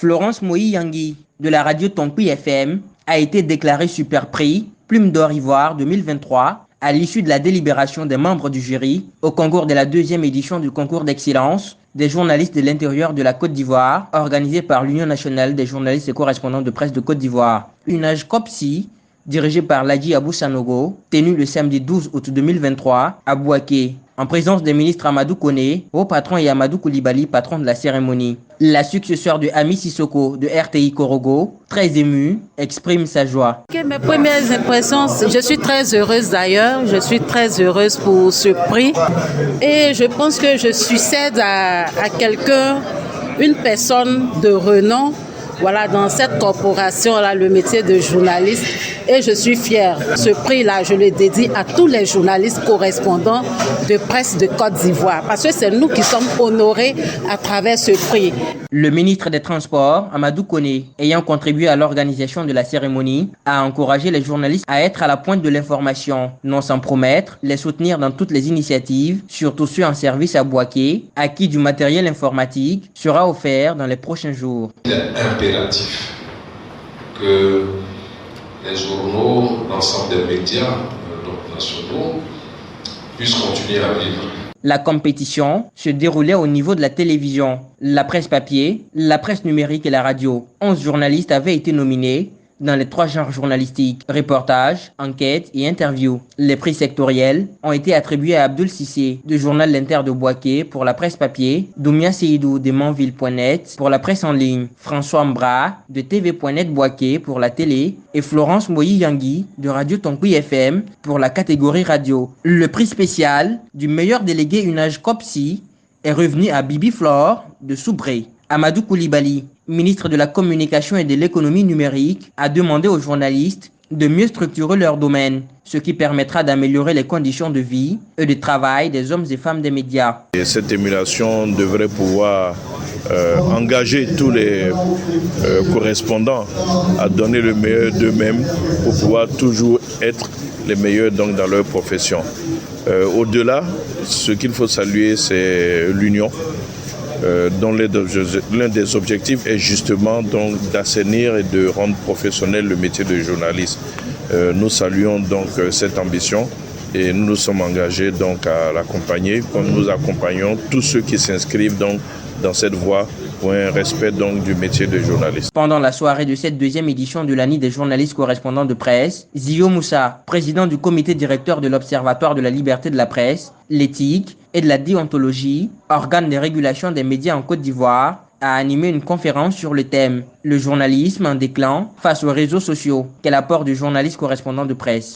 Florence Moï-Yangui de la radio Tonkoui FM a été déclarée super prix Plume d'Or Ivoire 2023 à l'issue de la délibération des membres du jury au concours de la deuxième édition du concours d'excellence des journalistes de l'intérieur de la Côte d'Ivoire organisé par l'Union nationale des journalistes et correspondants de presse de Côte d'Ivoire. Une COPSI dirigée par Ladji Abou Sanogo, tenue le samedi 12 août 2023 à Bouaké, en présence des ministres Amadou Koné, haut patron, et Amadou Koulibaly, patron de la cérémonie. La successeur de Ami Sissoko de RTI Korogo, très émue, exprime sa joie. Mes premières impressions, je suis très heureuse d'ailleurs, je suis très heureuse pour ce prix et je pense que je succède à quelqu'un, une personne de renom, voilà, dans cette corporation-là, le métier de journaliste. Et je suis fière. Ce prix-là, je le dédie à tous les journalistes correspondants de presse de Côte d'Ivoire. Parce que c'est nous qui sommes honorés à travers ce prix. Le ministre des Transports, Amadou Koné, ayant contribué à l'organisation de la cérémonie, a encouragé les journalistes à être à la pointe de l'information, non sans promettre les soutenir dans toutes les initiatives, surtout ceux en service à Bouaké, à qui du matériel informatique sera offert dans les prochains jours. Il est impératif que les journaux, l'ensemble des médias nationaux puissent continuer à vivre. La compétition se déroulait au niveau de la télévision, la presse papier, la presse numérique et la radio. 11 journalistes avaient été nominés dans les 3 genres journalistiques, reportage, enquête et interview. Les prix sectoriels ont été attribués à Abdoul Cissé du journal L'Inter de Bouaké pour la presse papier, Doumia Seydou de Manville.net pour la presse en ligne, François Mbra de TV.net Bouaké pour la télé et Florence Moï-Yangui de Radio Tonkoui FM pour la catégorie radio. Le prix spécial du meilleur délégué Unage COPSI est revenu à Bibi Flore de Soubré. Amadou Koulibaly, ministre de la Communication et de l'Économie numérique, a demandé aux journalistes de mieux structurer leur domaine, ce qui permettra d'améliorer les conditions de vie et de travail des hommes et femmes des médias. Et cette émulation devrait pouvoir engager tous les correspondants à donner le meilleur d'eux-mêmes pour pouvoir toujours être les meilleurs donc, dans leur profession. Au-delà, ce qu'il faut saluer, c'est l'union. Dont l'un des objectifs est justement donc d'assainir et de rendre professionnel le métier de journaliste. Nous saluons donc cette ambition et nous nous sommes engagés donc à l'accompagner, comme nous accompagnons tous ceux qui s'inscrivent donc dans cette voie pour un respect donc du métier de journaliste. Pendant la soirée de cette deuxième édition de l'année des journalistes correspondants de presse, Zio Moussa, président du comité directeur de l'Observatoire de la liberté de la presse, l'éthique et de la déontologie, organe de régulation des médias en Côte d'Ivoire, a animé une conférence sur le thème « Le journalisme en déclin face aux réseaux sociaux. Quel apport du journaliste correspondant de presse ?»